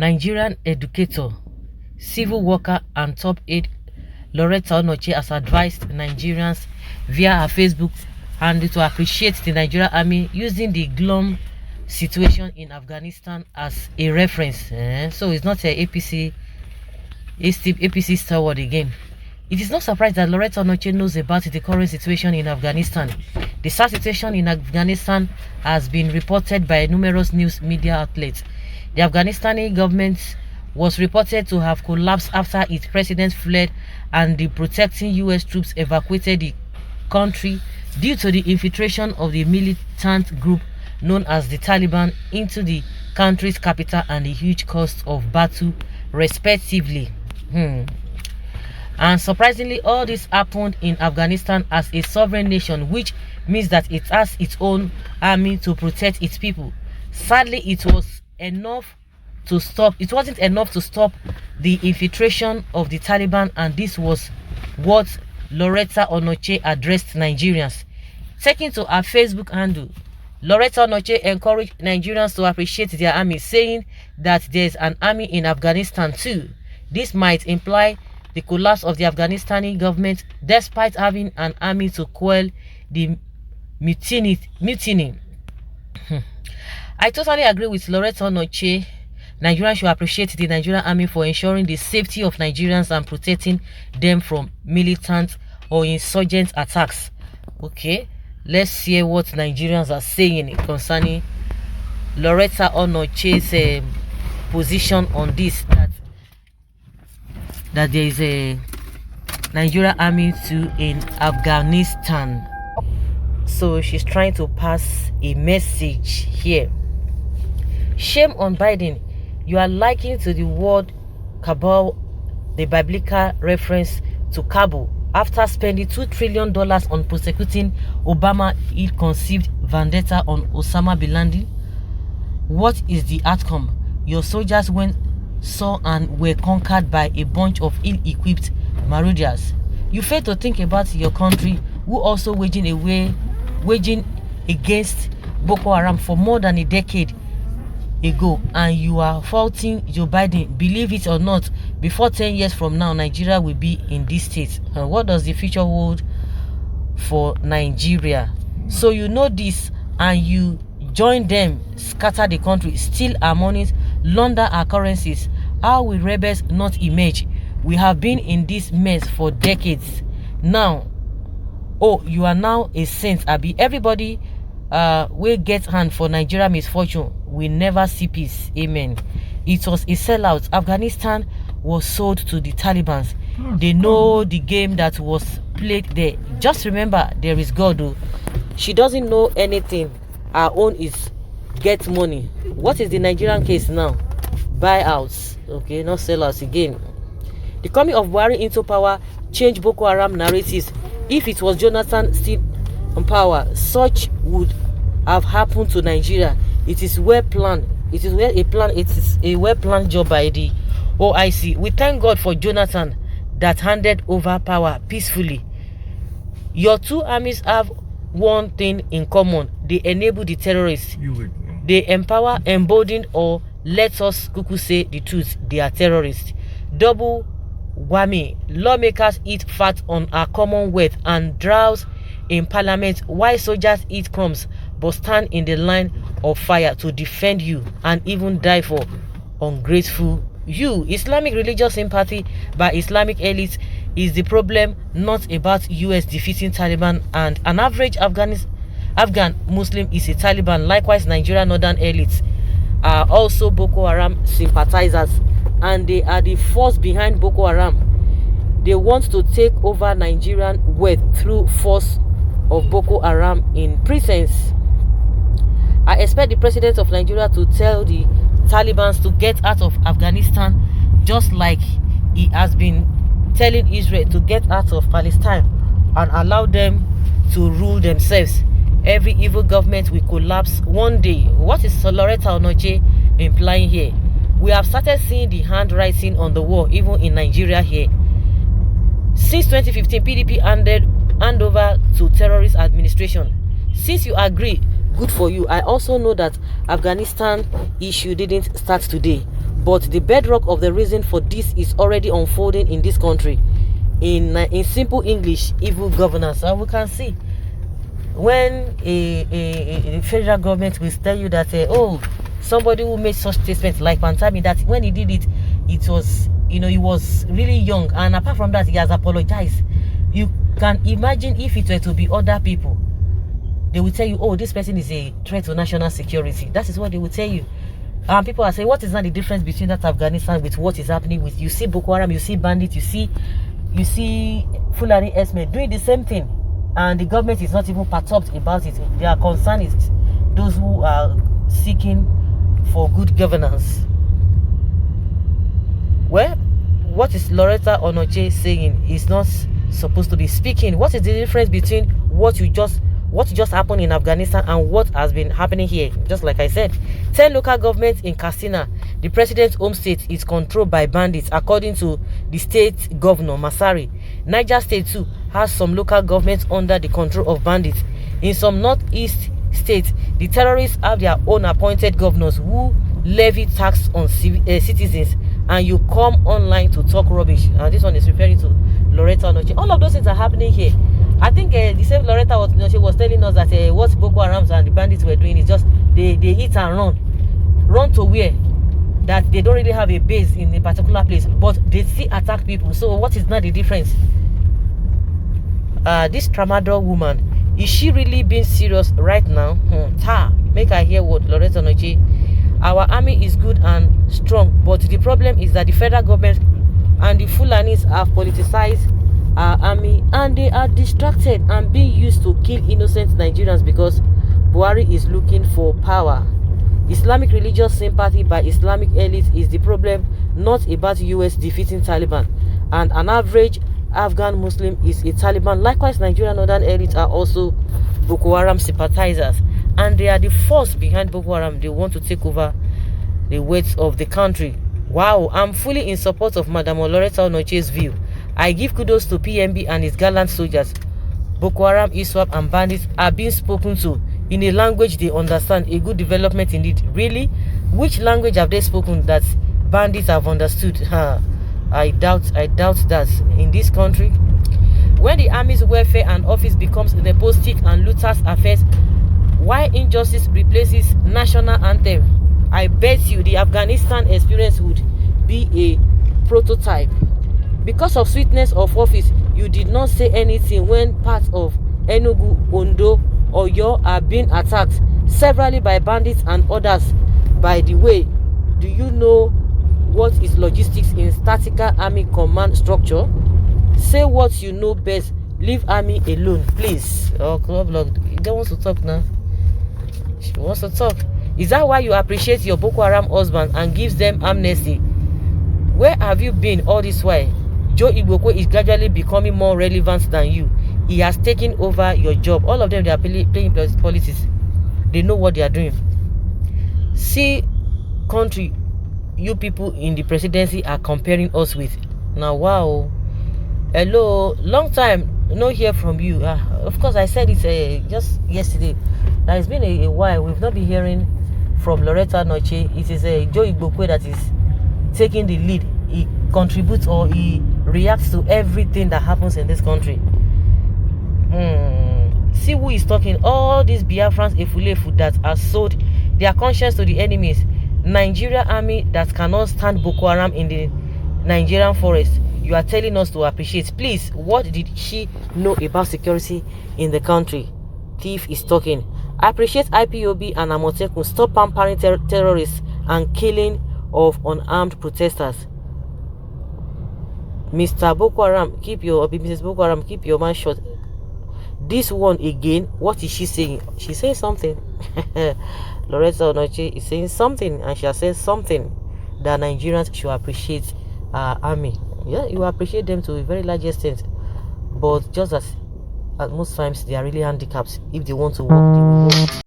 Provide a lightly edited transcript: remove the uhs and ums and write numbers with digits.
Nigerian educator, civil worker and top aide Lauretta Onochie has advised Nigerians via her Facebook handle to appreciate the Nigerian army, using the glum situation in Afghanistan as a reference. So it's not a APC stalwart again. It is not surprised that Lauretta Onochie knows about the current situation in Afghanistan. The sad situation in Afghanistan has been reported by numerous news media outlets. The Afghanistani government was reported to have collapsed after its president fled and the protecting US troops evacuated the country due to the infiltration of the militant group known as the Taliban into the country's capital and the huge cost of battle, respectively. And surprisingly, all this happened in Afghanistan as a sovereign nation, which means that it has its own army to protect its people. Sadly, it wasn't enough to stop the infiltration of the Taliban, and this was what Lauretta Onochie addressed Nigerians. Taking to her Facebook handle, Lauretta Onochie encouraged Nigerians to appreciate their army, saying that there's an army in Afghanistan too. This might imply the collapse of the Afghanistani government despite having an army to quell the mutiny. I totally agree with Lauretta Onochie. Nigerians should appreciate the Nigerian army for ensuring the safety of Nigerians and protecting them from militant or insurgent attacks. Okay, let's hear what Nigerians are saying concerning Lauretta Onochie's position on this, that there is a Nigerian army too in Afghanistan. So she's trying to pass a message here. Shame on Biden. You are liking to the word Kabul, the biblical reference to Kabul, after spending $2 trillion on prosecuting Obama ill-conceived vendetta on Osama bin Laden. What is the outcome? Your soldiers saw and were conquered by a bunch of ill-equipped marauders. You fail to think about your country, who also waging against Boko Haram for more than a decade ago, and you are faulting Joe Biden. Believe it or not, before 10 years from now, Nigeria will be in this state. And what does the future hold for Nigeria? So you know this, and you join them, scatter the country, steal our monies, launder our currencies. How will rebels not emerge? We have been in this mess for decades now. Oh, you are now a saint, Abi. Everybody will get hand for Nigeria misfortune. We never see peace. Amen. It was a sellout. Afghanistan was sold to the Taliban. They know the game that was played there. Just remember, there is God. Though. She doesn't know anything. Our own is get money. What is the Nigerian case now? Buyouts. Okay, not sellouts again. The coming of Buhari into power changed Boko Haram narratives. If it was Jonathan still on power, such would have happened to Nigeria. It is well planned. It is a well planned job by the OIC. We thank God for Jonathan that handed over power peacefully. Your two armies have one thing in common: they enable the terrorists. They empower, embolden, or let us cuckoo say the truth, they are terrorists. Double whammy. Lawmakers eat fat on our commonwealth and drowse in parliament, while soldiers eat crumbs but stand in the line of fire to defend you and even die for ungrateful you. Islamic religious sympathy by Islamic elites is the problem, not about US defeating Taliban, and an average Afghan Muslim is a Taliban. Likewise, Nigerian northern elites are also Boko Haram sympathizers, and they are the force behind Boko Haram. They want to take over Nigerian wealth through force of Boko Haram in pretense. I expect the president of Nigeria to tell the Taliban to get out of Afghanistan, just like he has been telling Israel to get out of Palestine and allow them to rule themselves. Every evil government will collapse one day. What is Lauretta Onochie implying here? We have started seeing the handwriting on the wall, even in Nigeria here. Since 2015, PDP hand over to terrorist administration. Since you agree, good for you. I also know that Afghanistan issue didn't start today. But the bedrock of the reason for this is already unfolding in this country. In simple English, evil governance. And we can see when a federal government will tell you that oh, somebody who made such statements like Pantami, that when he did it, it was, he was really young, and apart from that, he has apologized. You can imagine if it were to be other people, they will tell you, oh, this person is a threat to national security. That is what they will tell you. And people are saying, what is not the difference between that Afghanistan with what is happening with, you see Boko Haram, you see bandits, you see Fulani herdsmen doing the same thing, and the government is not even perturbed about it. Their concern is those who are seeking for good governance. Well, what is Lauretta Onochie saying is not supposed to be speaking. What is the difference between what just happened in Afghanistan and what has been happening here? Just like I said, 10 local governments in Katsina, the president's home state, is controlled by bandits, according to the state governor Masari. Niger State too has some local governments under the control of bandits. In some northeast states, the terrorists have their own appointed governors who levy tax on citizens, and you come online to talk rubbish. And this one is referring to Lauretta Onochie. All of those things are happening here. I think the same Lauretta Onochie was telling us that what Boko Haram and the bandits were doing is just they hit and run. Run to where? That they don't really have a base in a particular place, but they still attack people. So what is not the difference? This tramadol woman, is she really being serious right now? Make I hear what Lauretta Onochie. Our army is good and strong, but the problem is that the federal government and the Fulanis have politicized our army, and they are distracted and being used to kill innocent Nigerians because Buhari is looking for power. Islamic religious sympathy by Islamic elites is the problem, not about US defeating Taliban. And an average Afghan Muslim is a Taliban. Likewise, Nigerian northern elites are also Boko Haram sympathizers, and they are the force behind Boko Haram. They want to take over the weight of the country. Wow, I'm fully in support of Madam Lauretta Onochie's view. I give kudos to PMB and his gallant soldiers. Boko Haram, ISWAP, and bandits are being spoken to in a language they understand. A good development indeed. Really? Which language have they spoken that bandits have understood? I doubt that in this country. When the army's welfare and office becomes nepotistic and looters' affairs, why injustice replaces national anthem, I bet you the Afghanistan experience would be a prototype. Because of sweetness of office, you did not say anything when parts of Enugu, Ondo, or Oyo are being attacked severally by bandits and others. By the way, do you know what is logistics in statical army command structure? Say what you know best. Leave army alone, please. Oh, Club Log, you don't want to talk now. She wants to talk. Is that why you appreciate your Boko Haram husband and gives them amnesty? Where have you been all this while? Joe Igbokwe is gradually becoming more relevant than you. He has taken over your job. All of them, they are playing politics. They know what they are doing. See, country, you people in the presidency are comparing us with. Now, wow. Hello, long time no hear from you. Of course, I said it just yesterday. That it's been a while. We've not been hearing from Lauretta Onochie. It is Joe Igbokwe that is taking the lead. He contributes or he reacts to everything that happens in this country. See who is talking. All these Biafrans Efulefu that are sold their conscience to the enemies. Nigeria army that cannot stand Boko Haram in the Nigerian forest. You are telling us to appreciate. Please, what did she know about security in the country? Thief is talking. I appreciate IPOB and Amotekun. Stop pampering terrorists and killing of unarmed protesters. Mr. Boko Haram, Mrs. Boko Haram, keep your mouth shut. This one again, what is she saying? She's saying something. Lauretta Onochie is saying something, and she has said something that Nigerians should appreciate our army. Yeah, you appreciate them to a very large extent, but just as at most times they are really handicapped. If they want to work, they will work.